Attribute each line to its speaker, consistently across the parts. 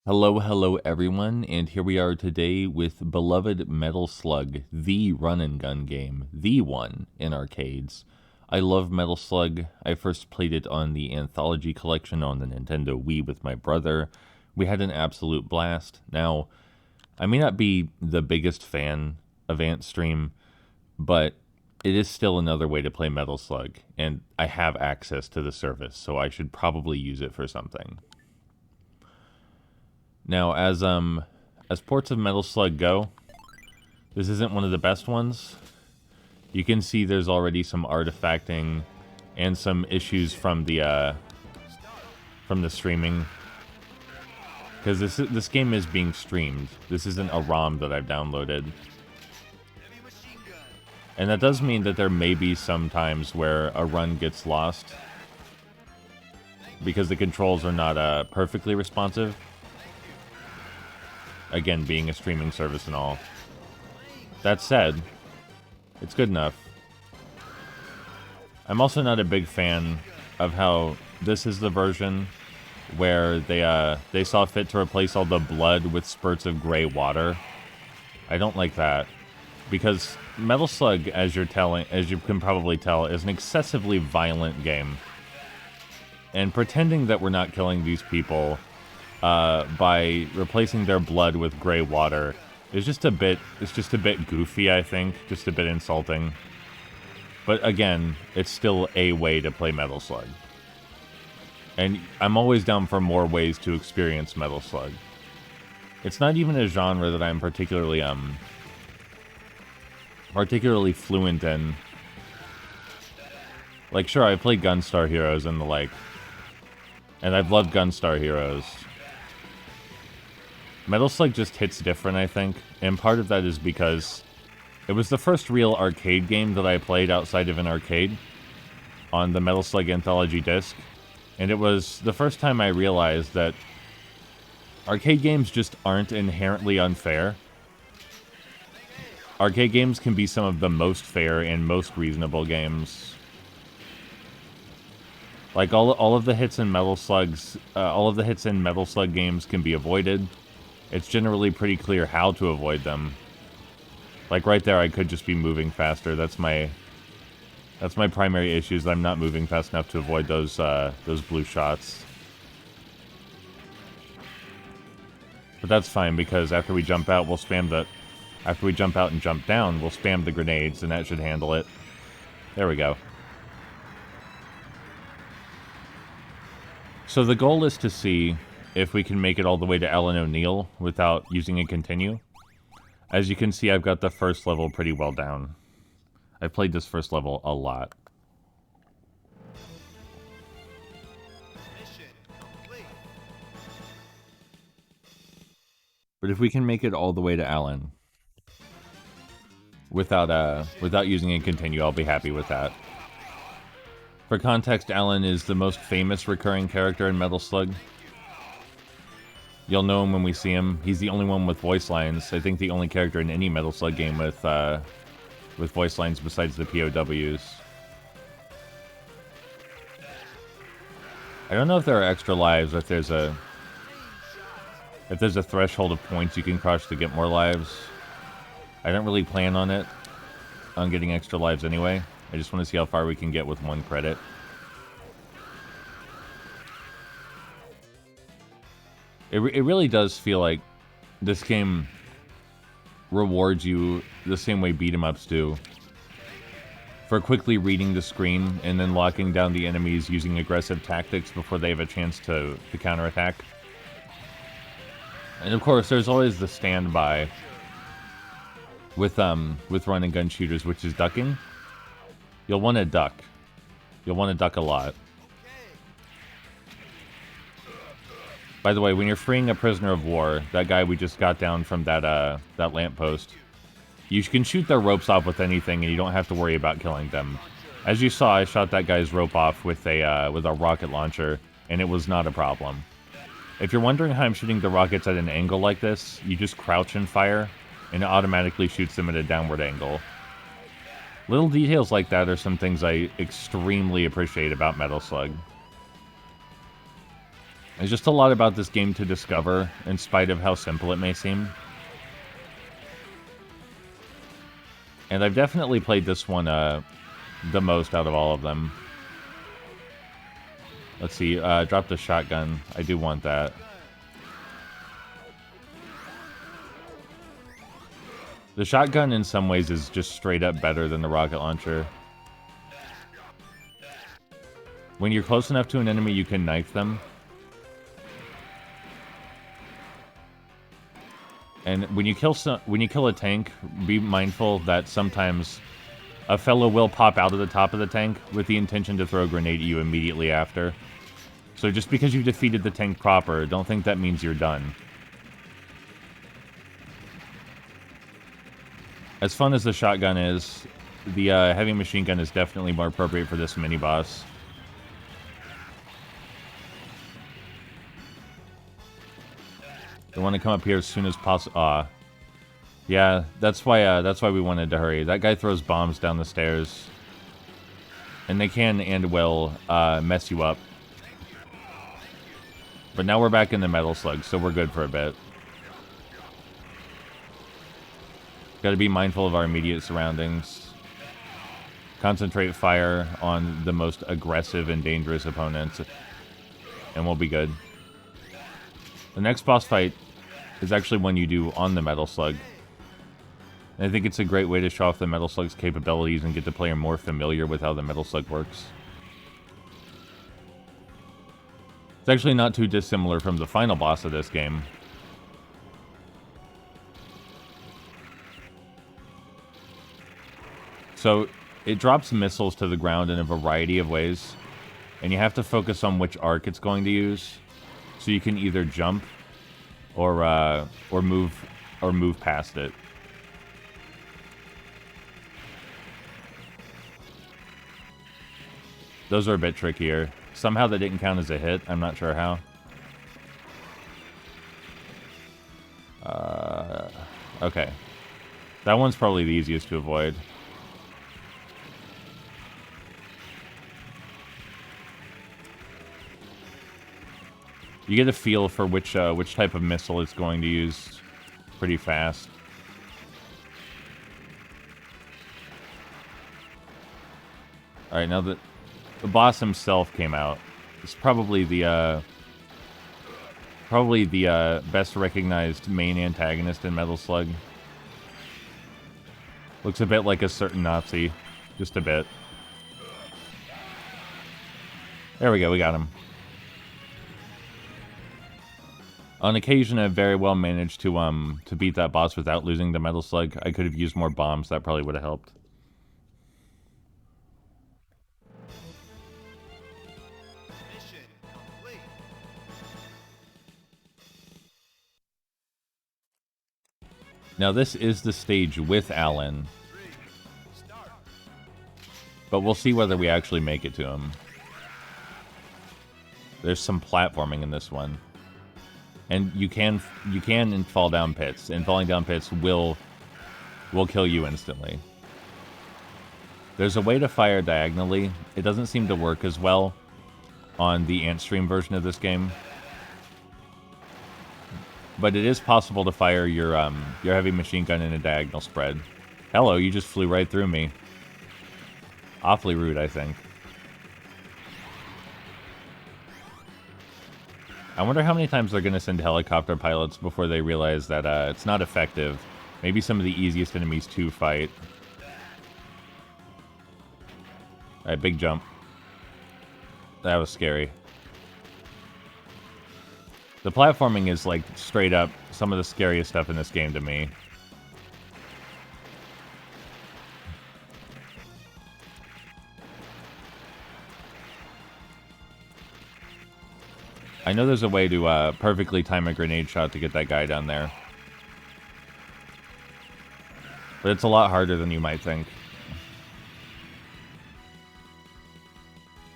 Speaker 1: Hello, hello everyone, and here we are today with beloved Metal Slug, the run and gun game, the one in arcades. I love Metal Slug. I first played it on the Anthology Collection on the Nintendo Wii with my brother. We had an absolute blast. Now, I may not be the biggest fan of Antstream, but it is still another way to play Metal Slug, and I have access to the service, so I should probably use it for something. Now, as ports of Metal Slug go, this isn't one of the best ones. You can see there's already some artifacting and some issues from the streaming, because this game is being streamed. This isn't a ROM that I've downloaded, and that does mean that there may be some times where a run gets lost because the controls are not perfectly responsive. Again, being a streaming service and all. That said, it's good enough. I'm also not a big fan of how this is the version where they saw fit to replace all the blood with spurts of gray water. I don't like that, because Metal Slug, as you can probably tell, is an excessively violent game. And pretending that we're not killing these people by replacing their blood with gray water is just a bit goofy, I think, just a bit insulting. But again, it's still a way to play Metal Slug. And I'm always down for more ways to experience Metal Slug. It's not even a genre that I'm particularly fluent in. Like, sure, I played Gunstar Heroes and the like, and I've loved Gunstar Heroes. Metal Slug just hits different, I think, and part of that is because it was the first real arcade game that I played outside of an arcade on the Metal Slug Anthology disc, and it was the first time I realized that arcade games just aren't inherently unfair. Arcade games can be some of the most fair and most reasonable games. Like, all of the hits in Metal Slug games can be avoided. It's generally pretty clear how to avoid them. Like right there, I could just be moving faster. That's my primary issue, is I'm not moving fast enough to avoid those blue shots. But that's fine, because after we jump out, after we jump out and jump down, we'll spam the grenades, and that should handle it. There we go. So the goal is to see if we can make it all the way to Ellen O'Neill without using a continue. As you can see, I've got the first level pretty well down. I've played this first level a lot. But if we can make it all the way to Ellen without using a continue, I'll be happy with that. For context, Alan is the most famous recurring character in Metal Slug. You'll know him when we see him. He's the only one with voice lines. I think the only character in any Metal Slug game with voice lines besides the POWs. I don't know if there are extra lives, if there's a threshold of points you can crush to get more lives. I don't really plan on getting extra lives anyway. I just want to see how far we can get with one credit. It really does feel like this game rewards you the same way beat-em-ups do, for quickly reading the screen and then locking down the enemies using aggressive tactics before they have a chance to counterattack. And of course, there's always the standby with run and gun shooters, which is ducking. You'll want to duck. You'll want to duck a lot. By the way, when you're freeing a prisoner of war, that guy we just got down from that lamppost, you can shoot their ropes off with anything, and you don't have to worry about killing them. As you saw, I shot that guy's rope off with a rocket launcher, and it was not a problem. If you're wondering how I'm shooting the rockets at an angle like this, you just crouch and fire, and it automatically shoots them at a downward angle. Little details like that are some things I extremely appreciate about Metal Slug. There's just a lot about this game to discover, in spite of how simple it may seem. And I've definitely played this one the most out of all of them. Let's see, drop the shotgun. I do want that. The shotgun in some ways is just straight up better than the rocket launcher. When you're close enough to an enemy, you can knife them. And when you kill a tank, be mindful that sometimes a fellow will pop out of the top of the tank with the intention to throw a grenade at you immediately after. So just because you defeated the tank proper, don't think that means you're done. As fun as the shotgun is, the heavy machine gun is definitely more appropriate for this mini-boss. They want to come up here as soon as possible. Yeah, that's why we wanted to hurry. That guy throws bombs down the stairs. And they can and will mess you up. But now we're back in the Metal Slug, so we're good for a bit. Gotta be mindful of our immediate surroundings. Concentrate fire on the most aggressive and dangerous opponents. And we'll be good. The next boss fight is actually one you do on the Metal Slug. And I think it's a great way to show off the Metal Slug's capabilities and get the player more familiar with how the Metal Slug works. It's actually not too dissimilar from the final boss of this game. So, it drops missiles to the ground in a variety of ways, and you have to focus on which arc it's going to use. So you can either jump or move past it. Those are a bit trickier. Somehow that didn't count as a hit. I'm not sure how. Okay. That one's probably the easiest to avoid. You get a feel for which type of missile it's going to use pretty fast. Alright, now that the boss himself came out, it's probably the best recognized main antagonist in Metal Slug. Looks a bit like a certain Nazi. Just a bit. There we go, we got him. On occasion, I've very well managed to beat that boss without losing the Metal Slug. I could have used more bombs. That probably would have helped.
Speaker 2: Mission complete.
Speaker 1: Now, this is the stage with Alan. But we'll see whether we actually make it to him. There's some platforming in this one. And you can fall down pits, and falling down pits will kill you instantly. There's a way to fire diagonally. It doesn't seem to work as well on the Antstream version of this game. But it is possible to fire your heavy machine gun in a diagonal spread. Hello, you just flew right through me. Awfully rude, I think. I wonder how many times they're going to send helicopter pilots before they realize that it's not effective. Maybe some of the easiest enemies to fight. Alright, big jump. That was scary. The platforming is, like, straight up some of the scariest stuff in this game to me. I know there's a way to perfectly time a grenade shot to get that guy down there. But it's a lot harder than you might think.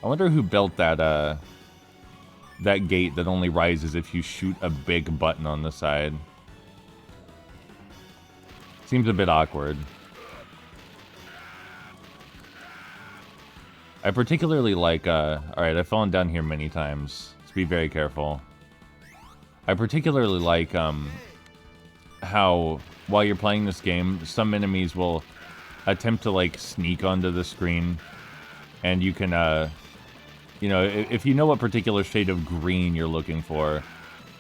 Speaker 1: I wonder who built that that gate that only rises if you shoot a big button on the side. Seems a bit awkward. I particularly like, alright, I've fallen down here many times. Be very careful. I particularly like how while you're playing this game, some enemies will attempt to like sneak onto the screen, and you can you know, if you know what particular shade of green you're looking for,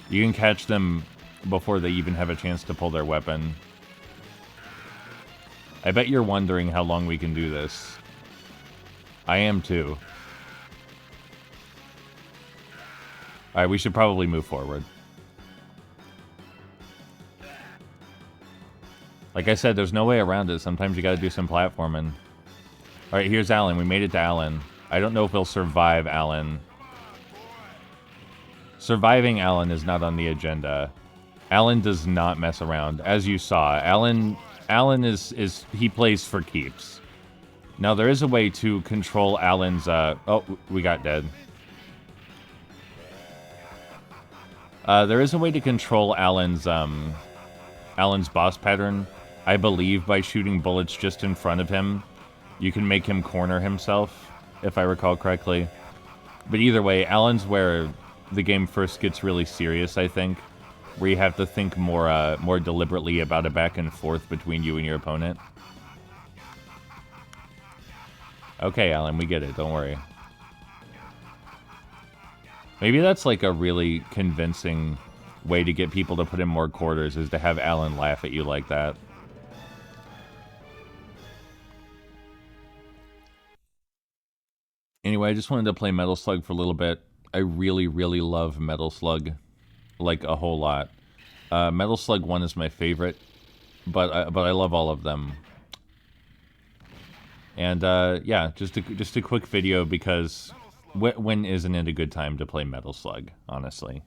Speaker 1: you can catch them before they even have a chance to pull their weapon. I bet you're wondering how long we can do this. I am too. Alright, we should probably move forward. Like I said, there's no way around it. Sometimes you gotta do some platforming. Alright, here's Alan. We made it to Alan. I don't know if he'll survive Alan. Surviving Alan is not on the agenda. Alan does not mess around. As you saw, Alan he plays for keeps. Now, there is a way to control Alan's, oh, we got dead. There is a way to control Alan's boss pattern. I believe by shooting bullets just in front of him, you can make him corner himself, if I recall correctly. But either way, Alan's where the game first gets really serious, I think. Where you have to think more, more deliberately about a back and forth between you and your opponent. Okay, Alan, we get it. Don't worry. Maybe that's like a really convincing way to get people to put in more quarters, is to have Alan laugh at you like that. Anyway, I just wanted to play Metal Slug for a little bit. I really, really love Metal Slug. Like, a whole lot. Metal Slug 1 is my favorite, but I love all of them. And, yeah, just a quick video because when isn't it a good time to play Metal Slug, honestly?